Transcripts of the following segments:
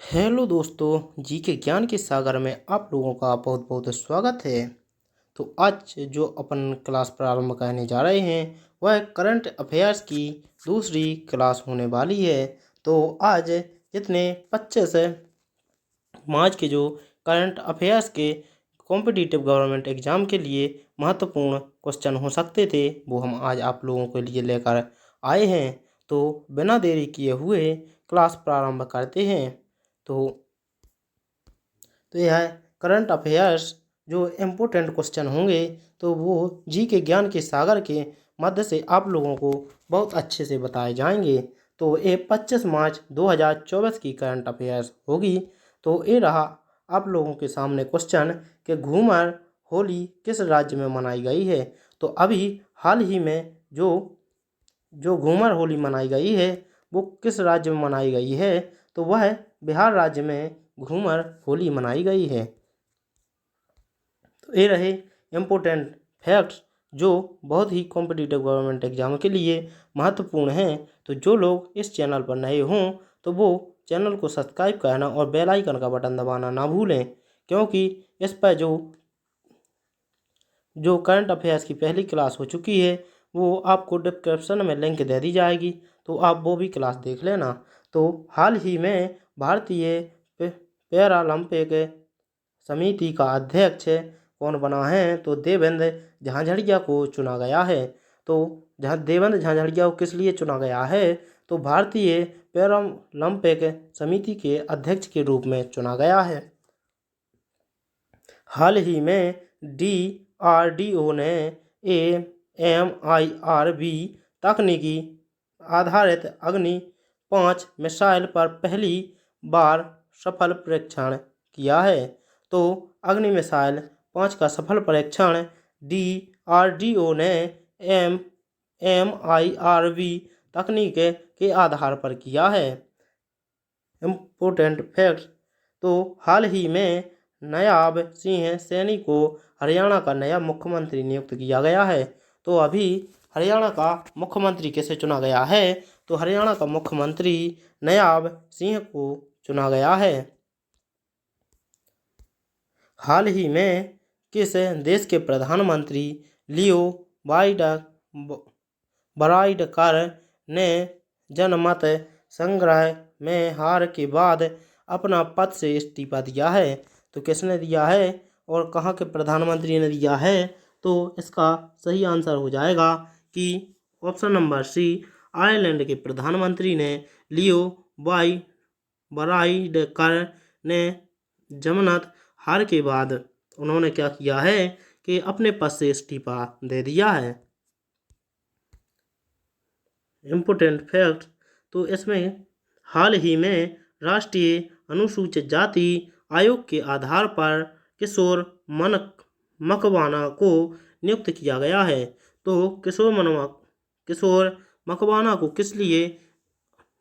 Hello दोस्तों, जी के ज्ञान के सागर में आप लोगों का बहुत बहुत स्वागत है। तो आज जो अपन क्लास प्रारंभ करने जा रहे हैं वह करंट अफेयर्स की दूसरी क्लास होने वाली है। तो आज जितने 25 मार्च के जो करंट अफेयर्स के कॉम्पिटिटिव गवर्नमेंट एग्ज़ाम के लिए महत्वपूर्ण क्वेश्चन हो सकते थे वो हम आज आप लोगों के लिए लेकर आए हैं। तो बिना देरी किए हुए क्लास प्रारंभ करते हैं। तो यह करंट अफेयर्स जो इम्पोर्टेंट क्वेश्चन होंगे तो वो जी के ज्ञान के सागर के मध्य से आप लोगों को बहुत अच्छे से बताए जाएंगे। तो ये 25 मार्च 2024 की करंट अफेयर्स होगी। तो ये रहा आप लोगों के सामने क्वेश्चन कि घूमर होली किस राज्य में मनाई गई है। तो अभी हाल ही में जो जो घूमर होली मनाई गई है वो किस राज्य में मनाई गई है। तो वह बिहार राज्य में घूमर होली मनाई गई है। तो ये रहे इम्पोर्टेंट फैक्ट्स जो बहुत ही कॉम्पिटिटिव गवर्नमेंट एग्जाम के लिए महत्वपूर्ण हैं। तो जो लोग इस चैनल पर नए हों तो वो चैनल को सब्सक्राइब करना और बेल आइकन का बटन दबाना ना भूलें, क्योंकि इस पर जो करंट अफेयर्स की पहली क्लास हो चुकी है वो आपको डिस्क्रिप्शन में लिंक दे दी जाएगी, तो आप वो भी क्लास देख लेना। तो हाल ही में भारतीय पैरालंपिक समिति का अध्यक्ष कौन बना है। तो देवेंद्र झाझड़िया को चुना गया है। तो देवेंद्र झाझड़िया को किस लिए चुना गया है। तो भारतीय पैरालंपिक समिति के अध्यक्ष के रूप में चुना गया है। हाल ही में DRDO ने AMIRV तकनीकी आधारित अग्नि 5 मिसाइल पर पहली बार सफल परीक्षण किया है। तो अग्नि मिसाइल 5 का सफल परीक्षण DRDO ने AMIRV तकनीक के आधार पर किया है। इम्पोर्टेंट फैक्ट, तो हाल ही में नायाब सिंह सैनी को हरियाणा का नया मुख्यमंत्री नियुक्त किया गया है। तो अभी हरियाणा का मुख्यमंत्री कैसे चुना गया है। तो हरियाणा का मुख्यमंत्री नायाब सिंह को चुना गया है। हाल ही में किस देश के प्रधानमंत्री लियो वाराइडकर ने जनमत संग्रह में हार के बाद अपना पद से इस्तीफा दिया है। तो किसने दिया है और कहाँ के प्रधानमंत्री ने दिया है। तो इसका सही आंसर हो जाएगा कि ऑप्शन नंबर सी, आयरलैंड के प्रधानमंत्री ने लियो वाराइडकर ने जमानत हार के बाद उन्होंने क्या किया है कि अपने पद से इस्तीफा दे दिया है। इम्पोर्टेंट फैक्ट, तो इसमें हाल ही में राष्ट्रीय अनुसूचित जाति आयोग के आधार पर किशोर मकवाना को नियुक्त किया गया है। तो किशोर मकवाना को किस लिए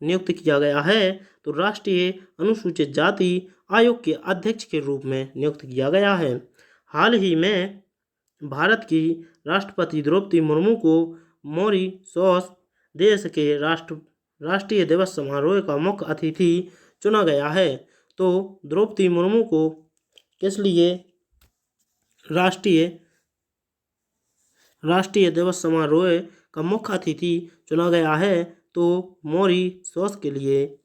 नियुक्त किया गया है। तो राष्ट्रीय अनुसूचित जाति आयोग के अध्यक्ष के रूप में नियुक्त किया गया है। हाल ही में भारत की राष्ट्रपति द्रौपदी मुर्मू को मॉरीशस देश के राष्ट्रीय दिवस समारोह का मुख्य अतिथि चुना गया है। तो द्रौपदी मुर्मू को किस लिए राष्ट्रीय दिवस समारोह का मुख्य अतिथि चुना गया है। तो मॉरीशस के लिए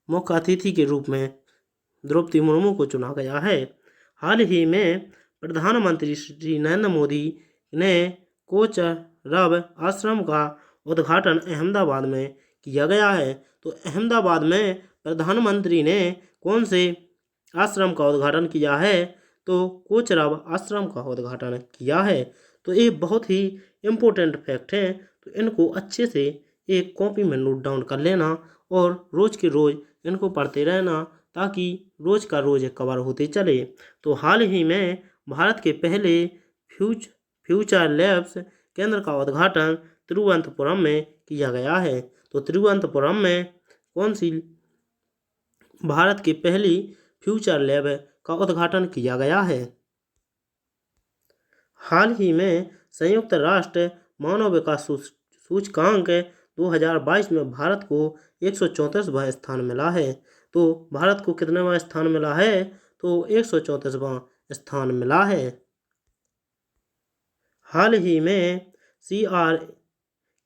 मुख्य अतिथि के रूप में द्रौपदी मुर्मू को चुना गया है। हाल ही में प्रधानमंत्री श्री नरेंद्र मोदी ने कोचरब आश्रम का उद्घाटन अहमदाबाद में किया गया है। तो अहमदाबाद में प्रधानमंत्री ने कौन से आश्रम का उद्घाटन किया है। तो कोचरब आश्रम का उद्घाटन किया है। तो ये बहुत ही इम्पोर्टेंट फैक्ट हैं। तो इनको अच्छे से एक कॉपी में नोट डाउन कर लेना और रोज़ के रोज़ इनको पढ़ते रहना, ताकि रोज़ का रोज़ कवर होते चले। तो हाल ही में भारत के पहले फ्यूचर लैब्स केंद्र का उद्घाटन तिरुवनंतपुरम में किया गया है। तो तिरुवनंतपुरम में कौन सी भारत की पहली फ्यूचर लैब का उद्घाटन किया गया है। हाल ही में संयुक्त राष्ट्र मानव विकास सूचकांक 2022 में भारत को 134वां स्थान मिला है। तो भारत को कितनेवां स्थान मिला है? तो 134वां स्थान मिला है। हाल ही में CR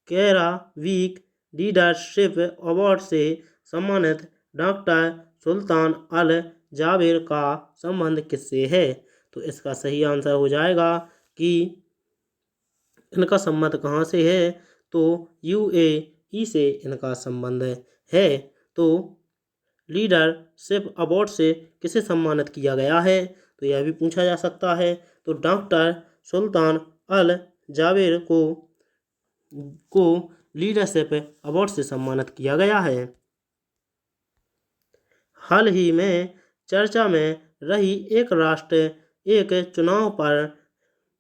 केरावीक लीडरशिप अवार्ड से सम्मानित डॉक्टर सुल्तान अल जाबिर का संबंध किससे है? तो इसका सही आंसर हो जाएगा कि इनका संबंध कहाँ से है? तो UAE से इनका संबंध है। तो लीडरशिप अवार्ड से किसे सम्मानित किया गया है? तो यह भी पूछा जा सकता है। तो डॉक्टर सुल्तान अल जाबिर को लीडरशिप अवार्ड से सम्मानित किया गया है। हाल ही में चर्चा में रही एक राष्ट्र एक चुनाव पर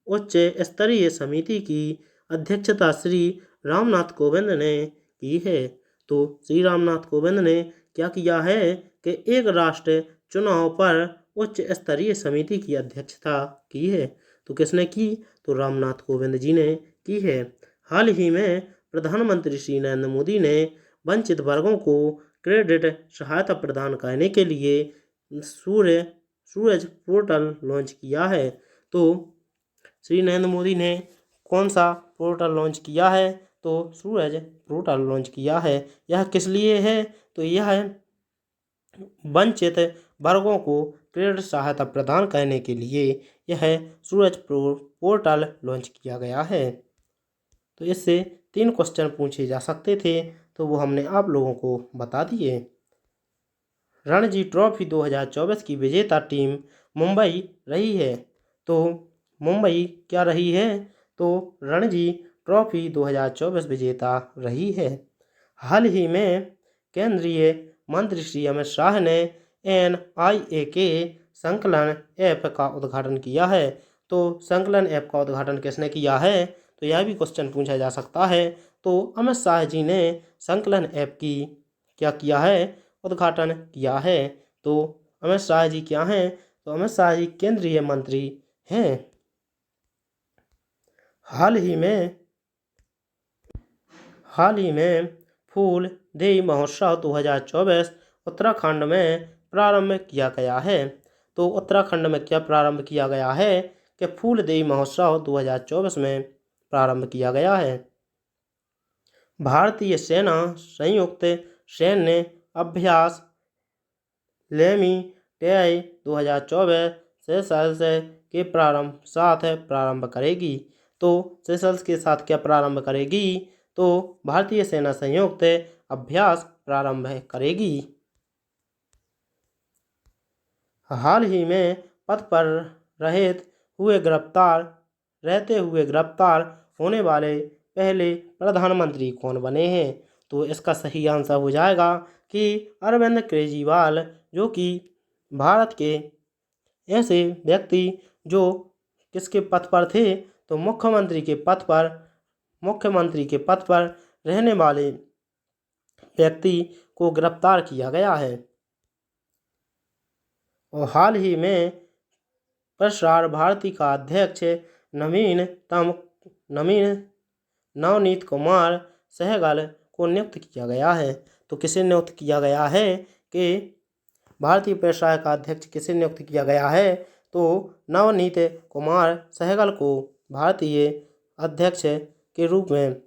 उच्च स्तरीय समिति की अध्यक्षता श्री रामनाथ कोविंद ने की है। तो श्री रामनाथ कोविंद ने क्या किया है कि एक राष्ट्र चुनाव पर उच्च स्तरीय समिति की अध्यक्षता की है। तो किसने की? तो रामनाथ कोविंद जी ने की है। हाल ही में प्रधानमंत्री श्री नरेंद्र मोदी ने वंचित वर्गों को क्रेडिट सहायता प्रदान करने के लिए सूरज पोर्टल लॉन्च किया है। तो श्री नरेंद्र मोदी ने कौन सा पोर्टल लॉन्च किया है? तो सूरज पोर्टल लॉन्च किया है। यह किस लिए है? तो यह वंचित वर्गों को क्रेडिट सहायता प्रदान करने के लिए यह सूरज पोर्टल लॉन्च किया गया है। तो इससे 3 क्वेश्चन पूछे जा सकते थे, तो वो हमने आप लोगों को बता दिए। रणजी ट्रॉफी 2024 की विजेता टीम मुंबई रही है। तो मुंबई क्या रही है? तो रणजी ट्रॉफी 2024 विजेता रही है। हाल ही में केंद्रीय मंत्री श्री अमित शाह ने NIA के संकलन ऐप का उद्घाटन किया है। तो संकलन ऐप का उद्घाटन किसने किया है? तो यह भी क्वेश्चन पूछा जा सकता है। तो अमित शाह जी ने संकलन ऐप की क्या किया है? उद्घाटन किया है। तो अमित शाह जी क्या हैं? तो अमित शाह जी केंद्रीय मंत्री हैं। हाल ही में फूल देई महोत्सव 2024 उत्तराखंड में प्रारंभ किया गया है। तो उत्तराखंड में क्या प्रारंभ किया गया है? कि फूल देई महोत्सव 2024 में प्रारंभ किया गया है। भारतीय सेना संयुक्त सैन्य अभ्यास लेमी टेय 2024 सेशल्स के साथ प्रारंभ करेगी। तो सेशल्स के साथ क्या प्रारंभ करेगी? तो भारतीय सेना संयुक्त अभ्यास प्रारंभ करेगी। हाल ही में पद पर रहते हुए गिरफ्तार होने वाले पहले प्रधानमंत्री कौन बने हैं? तो इसका सही आंसर हो जाएगा कि अरविंद केजरीवाल, जो कि भारत के ऐसे व्यक्ति जो किसके पद पर थे? तो मुख्यमंत्री के पद पर रहने वाले व्यक्ति को गिरफ्तार किया गया है। और हाल ही में प्रसार भारती का अध्यक्ष नवनीत कुमार सहगल को नियुक्त किया गया है। तो किसे नियुक्त किया गया है? कि भारतीय प्रसार का अध्यक्ष किसे नियुक्त किया गया है? तो नवनीत कुमार सहगल को भारतीय अध्यक्ष के रूप में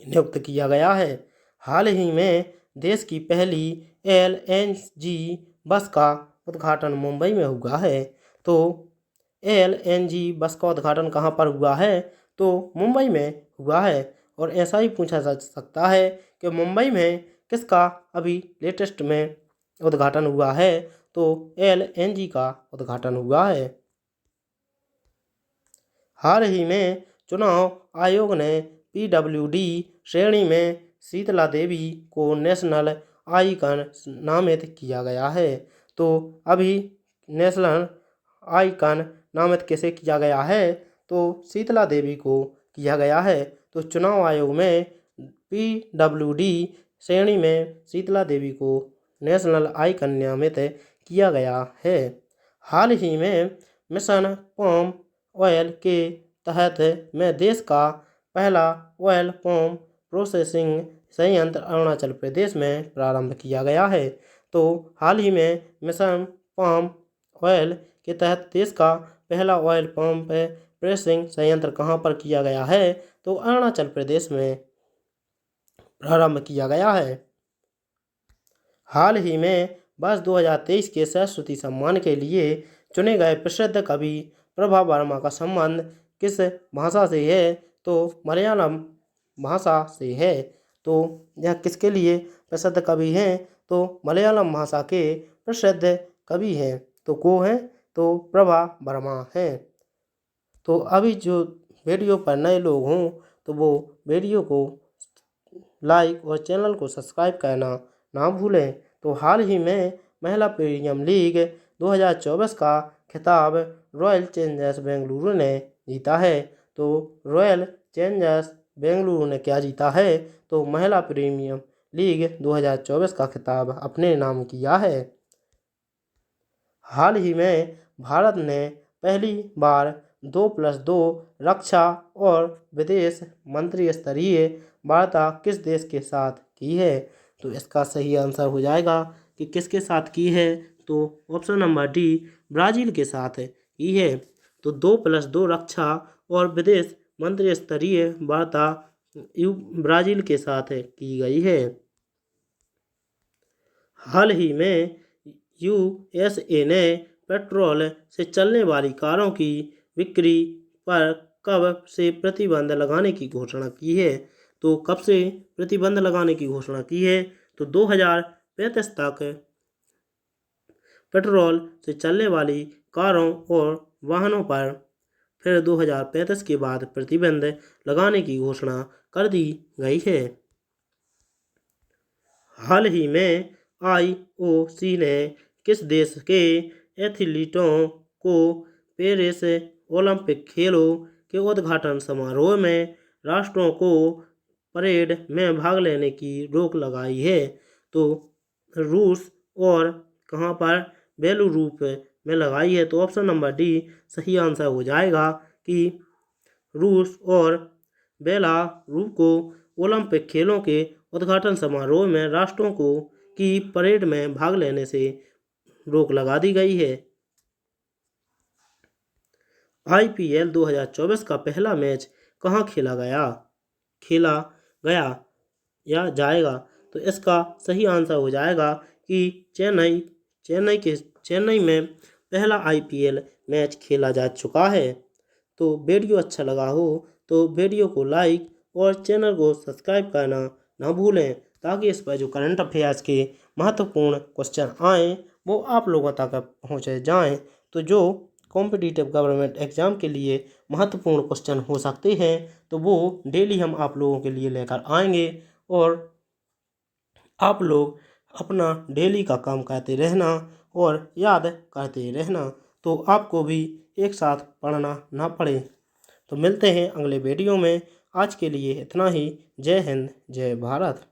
नियुक्त किया गया है। हाल ही में देश की पहली LNG बस का उद्घाटन मुंबई में हुआ है। तो LNG बस का उद्घाटन कहाँ पर हुआ है? तो मुंबई में हुआ है। और ऐसा ही पूछा जा सकता है कि मुंबई में किसका अभी लेटेस्ट में उद्घाटन हुआ है? तो LNG का उद्घाटन हुआ है। हाल ही में चुनाव आयोग ने PWD श्रेणी में शीतला देवी को नेशनल आइकन नामित किया गया है। तो अभी नेशनल आइकन नामित किसे किया गया है? तो शीतला देवी को किया गया है। तो चुनाव आयोग में PWD श्रेणी में शीतला देवी को नेशनल आइकन नामित किया गया है। हाल ही में मिशन पाम ऑयल के तहत में देश का पहला ऑयल पाम प्रोसेसिंग संयंत्र अरुणाचल प्रदेश में प्रारंभ किया गया है। तो हाल ही में मिशन पाम ऑयल के तहत देश का पहला ऑयल पंप प्रेसिंग संयंत्र कहाँ पर किया गया है? तो अरुणाचल प्रदेश में प्रारंभ किया गया है। हाल ही में वर्ष 2023 के सरस्वती सम्मान के लिए चुने गए प्रसिद्ध कवि प्रभा वर्मा का संबंध किस भाषा से है? तो मलयालम भाषा से है। तो यह किसके लिए प्रसिद्ध कवि हैं? तो मलयालम भाषा के प्रसिद्ध कवि हैं। तो को हैं? तो प्रभा वर्मा हैं। तो अभी जो वीडियो पर नए लोग हों तो वो वीडियो को लाइक और चैनल को सब्सक्राइब करना ना भूलें। तो हाल ही में महिला प्रीमियर लीग 2024 का खिताब रॉयल चैलेंजर्स बेंगलुरु ने जीता है। तो रॉयल चैलेंजर्स बेंगलुरु ने क्या जीता है? तो महिला प्रीमियर लीग 2024 का खिताब अपने नाम किया है। हाल ही में भारत ने पहली बार 2+2 रक्षा और विदेश मंत्री स्तरीय वार्ता किस देश के साथ की है? तो इसका सही आंसर हो जाएगा कि किसके साथ की है? तो ऑप्शन नंबर डी, ब्राज़ील के साथ की है। तो 2+2 रक्षा और विदेश मंत्री स्तरीय वार्ता ब्राज़ील के साथ की गई है। हाल ही में यूएसए ने पेट्रोल से चलने वाली कारों की बिक्री पर कब से प्रतिबंध लगाने की घोषणा की है? तो कब से प्रतिबंध लगाने की घोषणा की है? तो 2035 तक पेट्रोल से चलने वाली कारों और वाहनों पर फिर 2035 के बाद प्रतिबंध लगाने की घोषणा कर दी गई है। हाल ही में आईओसी ने किस देश के एथलीटों को पेरिस ओलंपिक खेलों के उद्घाटन समारोह में राष्ट्रों को परेड में भाग लेने की रोक लगाई है? तो रूस और कहाँ पर? बेलारूस में लगाई है। तो ऑप्शन नंबर डी सही आंसर हो जाएगा कि रूस और बेलारूस को ओलंपिक खेलों के उद्घाटन समारोह में राष्ट्रों को की परेड में भाग लेने से रोक लगा दी गई है। आईपीएल 2024 का पहला मैच कहाँ खेला गया या जाएगा? तो इसका सही आंसर हो जाएगा कि चेन्नई में पहला आईपीएल मैच खेला जा चुका है। तो वीडियो अच्छा लगा हो तो वीडियो को लाइक और चैनल को सब्सक्राइब करना ना भूलें, ताकि इस पर जो करंट अफेयर्स के महत्वपूर्ण क्वेश्चन आएँ वो आप लोगों तक पहुँचे जाएँ। तो जो कॉम्पिटिटिव गवर्नमेंट एग्ज़ाम के लिए महत्वपूर्ण क्वेश्चन हो सकते हैं तो वो डेली हम आप लोगों के लिए लेकर आएंगे और आप लोग अपना डेली का काम करते रहना और याद करते रहना, तो आपको भी एक साथ पढ़ना ना पड़े। तो मिलते हैं अगले वीडियो में। आज के लिए इतना ही। जय हिंद, जय भारत।